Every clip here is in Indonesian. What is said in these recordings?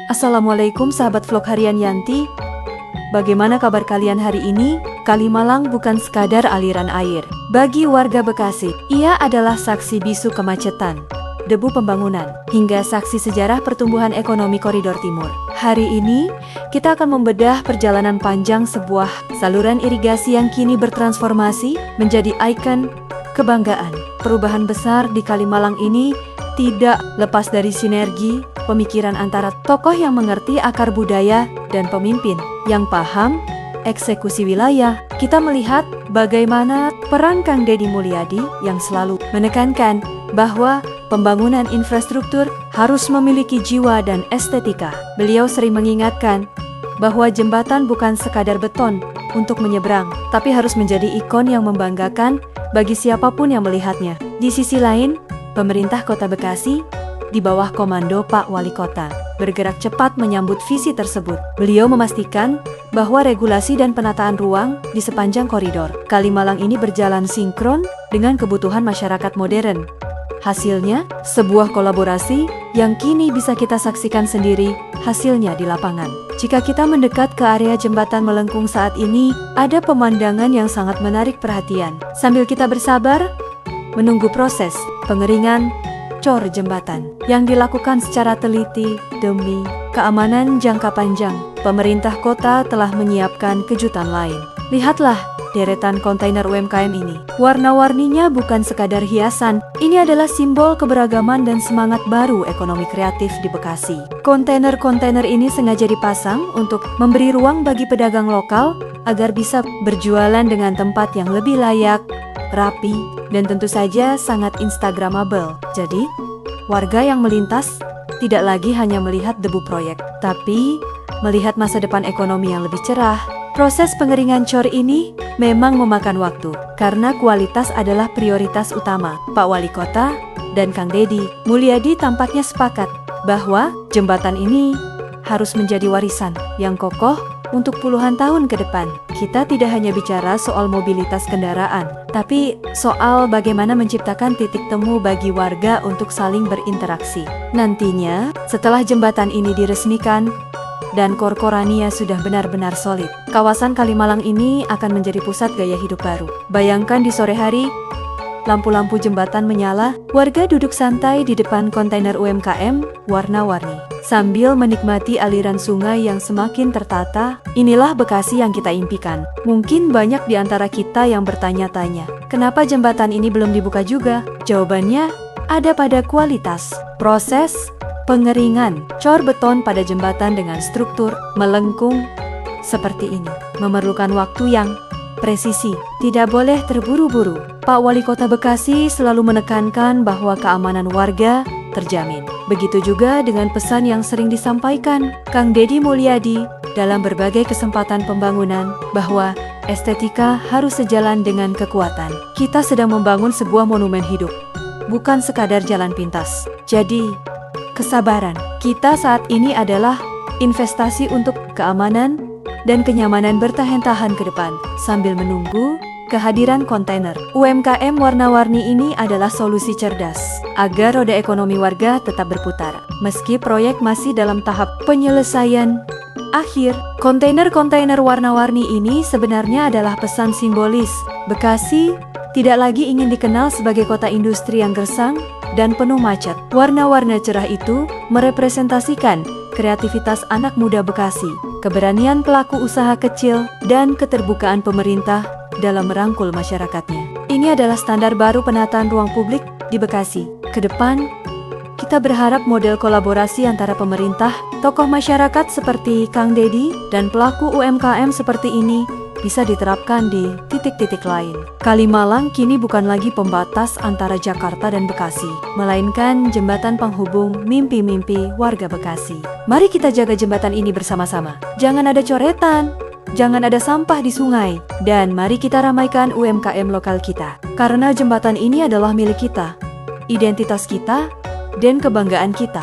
Assalamualaikum sahabat vlog harian Yanti. Bagaimana kabar kalian hari ini? Kalimalang bukan sekadar aliran air. Bagi warga Bekasi, ia adalah saksi bisu kemacetan, debu pembangunan, hingga saksi sejarah pertumbuhan ekonomi Koridor Timur. Hari ini, kita akan membedah perjalanan panjang sebuah saluran irigasi yang kini bertransformasi menjadi ikon kebanggaan. Perubahan besar di Kalimalang ini tidak lepas dari sinergi pemikiran antara tokoh yang mengerti akar budaya dan pemimpin yang paham eksekusi wilayah. Kita melihat bagaimana peran Kang Deddy Mulyadi yang selalu menekankan bahwa pembangunan infrastruktur harus memiliki jiwa dan estetika. Beliau sering mengingatkan bahwa jembatan bukan sekadar beton untuk menyeberang, tapi harus menjadi ikon yang membanggakan bagi siapapun yang melihatnya. Di sisi lain, pemerintah Kota Bekasi di bawah komando Pak Wali Kota bergerak cepat menyambut visi tersebut. Beliau memastikan bahwa regulasi dan penataan ruang di sepanjang koridor Kalimalang ini berjalan sinkron dengan kebutuhan masyarakat modern. Hasilnya, sebuah kolaborasi yang kini bisa kita saksikan sendiri hasilnya di lapangan. Jika kita mendekat ke area jembatan melengkung saat ini, ada pemandangan yang sangat menarik perhatian. Sambil kita bersabar menunggu proses pengeringan cor jembatan yang dilakukan secara teliti demi keamanan jangka panjang, pemerintah kota telah menyiapkan kejutan lain. Lihatlah deretan kontainer UMKM ini. Warna-warninya bukan sekadar hiasan, ini adalah simbol keberagaman dan semangat baru ekonomi kreatif di Bekasi. Kontainer-kontainer ini sengaja dipasang untuk memberi ruang bagi pedagang lokal agar bisa berjualan dengan tempat yang lebih layak, rapi, dan tentu saja sangat instagramable. Jadi, warga yang melintas tidak lagi hanya melihat debu proyek, tapi melihat masa depan ekonomi yang lebih cerah. Proses pengeringan cor ini memang memakan waktu, karena kualitas adalah prioritas utama. Pak Wali Kota dan Kang Deddy Mulyadi tampaknya sepakat bahwa jembatan ini harus menjadi warisan yang kokoh untuk puluhan tahun ke depan. Kita tidak hanya bicara soal mobilitas kendaraan, tapi soal bagaimana menciptakan titik temu bagi warga untuk saling berinteraksi. Nantinya, setelah jembatan ini diresmikan dan korkorania sudah benar-benar solid, kawasan Kalimalang ini akan menjadi pusat gaya hidup baru. Bayangkan di sore hari, lampu-lampu jembatan menyala, warga duduk santai di depan kontainer UMKM warna-warni sambil menikmati aliran sungai yang semakin tertata. Inilah Bekasi yang kita impikan. Mungkin banyak di antara kita yang bertanya-tanya, kenapa jembatan ini belum dibuka juga? Jawabannya ada pada kualitas. Proses pengeringan cor beton pada jembatan dengan struktur melengkung seperti ini memerlukan waktu yang presisi, tidak boleh terburu-buru. Pak Wali Kota Bekasi selalu menekankan bahwa keamanan warga terjamin. Begitu juga dengan pesan yang sering disampaikan Kang Deddy Mulyadi dalam berbagai kesempatan pembangunan, bahwa estetika harus sejalan dengan kekuatan. Kita sedang membangun sebuah monumen hidup, bukan sekadar jalan pintas. Jadi, kesabaran kita saat ini adalah investasi untuk keamanan dan kenyamanan bertahan-tahan ke depan, sambil menunggu kehadiran kontainer UMKM warna-warni ini adalah solusi cerdas agar roda ekonomi warga tetap berputar. Meski proyek masih dalam tahap penyelesaian akhir, kontainer-kontainer warna-warni ini sebenarnya adalah pesan simbolis. Bekasi tidak lagi ingin dikenal sebagai kota industri yang gersang dan penuh macet. Warna-warna cerah itu merepresentasikan kreativitas anak muda Bekasi, keberanian pelaku usaha kecil, dan keterbukaan pemerintah dalam merangkul masyarakatnya. Ini adalah standar baru penataan ruang publik di Bekasi. Kedepan, kita berharap model kolaborasi antara pemerintah, tokoh masyarakat seperti Kang Deddy, dan pelaku UMKM seperti ini bisa diterapkan di titik-titik lain. Kalimalang kini bukan lagi pembatas antara Jakarta dan Bekasi, melainkan jembatan penghubung mimpi-mimpi warga Bekasi. Mari kita jaga jembatan ini bersama-sama. Jangan ada coretan, jangan ada sampah di sungai, dan mari kita ramaikan UMKM lokal kita. Karena jembatan ini adalah milik kita, identitas kita, dan kebanggaan kita.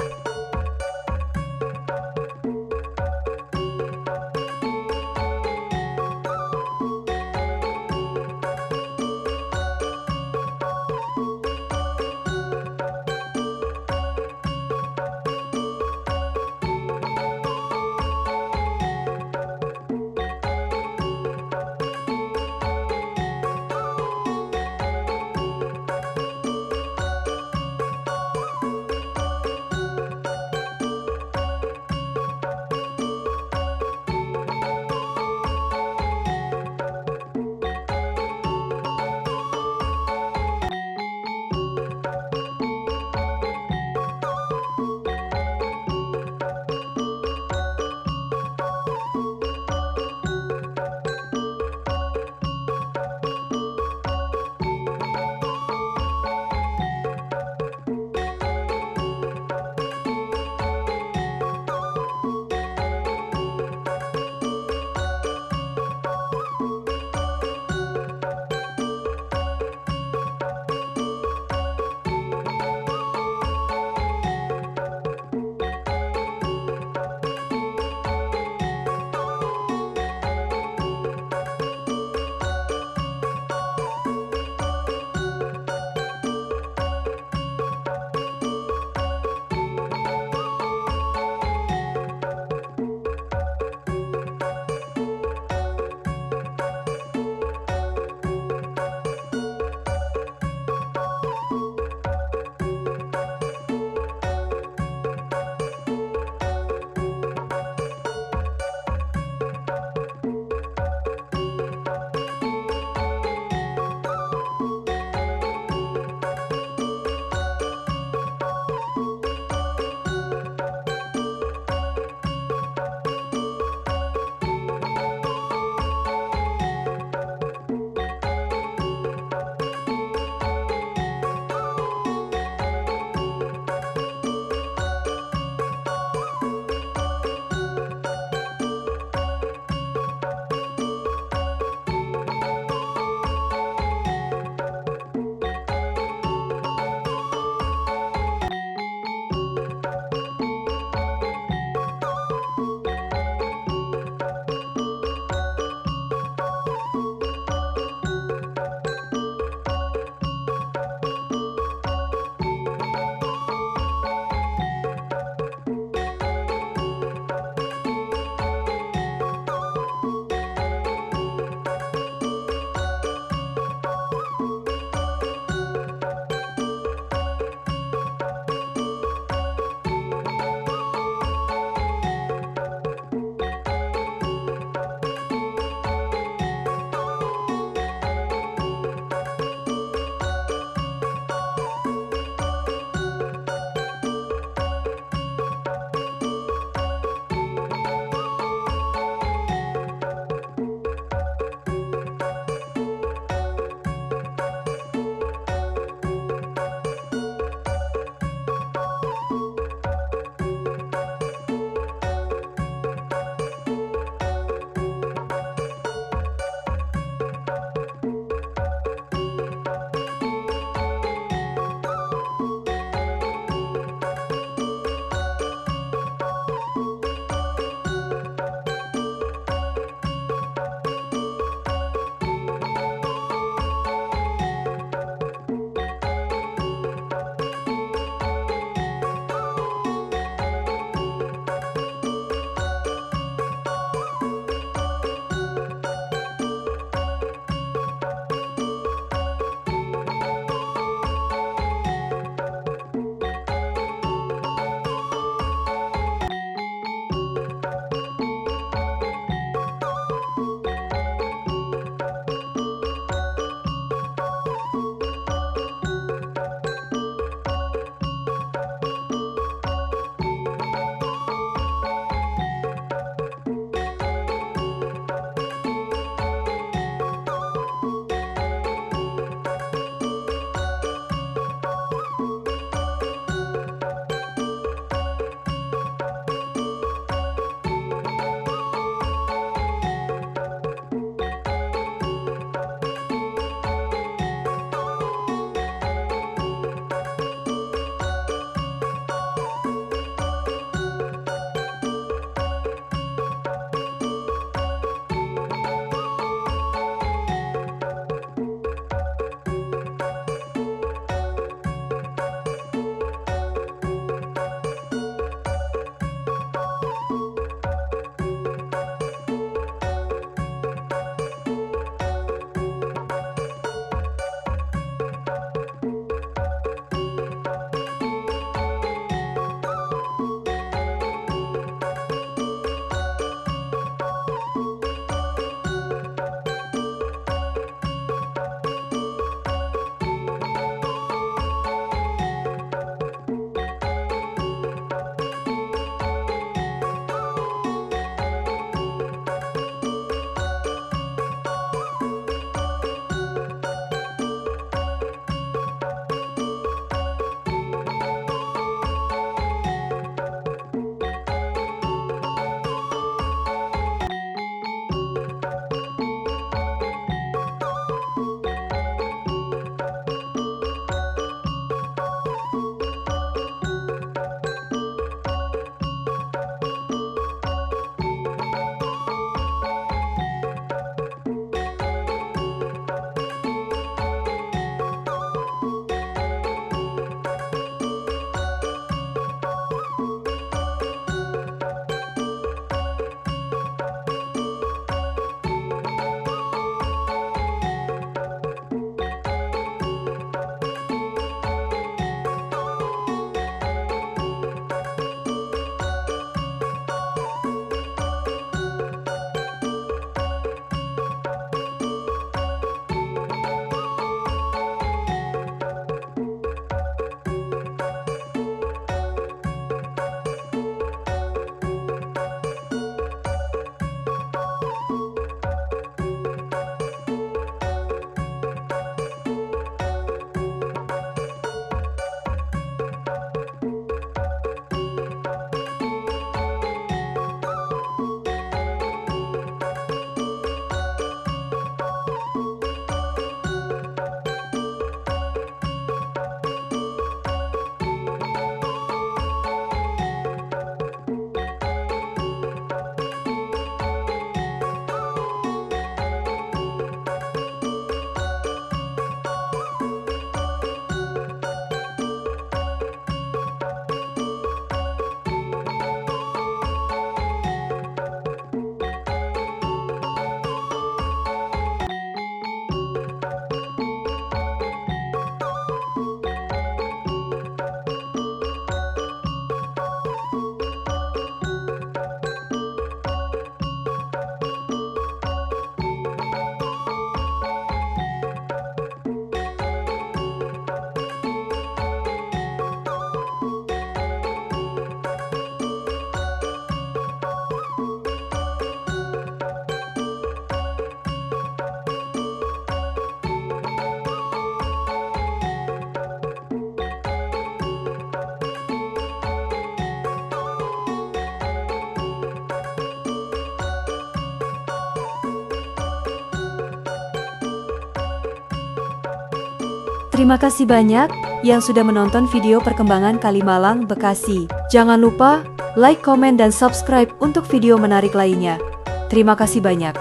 Terima kasih banyak yang sudah menonton video perkembangan Kalimalang, Bekasi. Jangan lupa like, komen, dan subscribe untuk video menarik lainnya. Terima kasih banyak.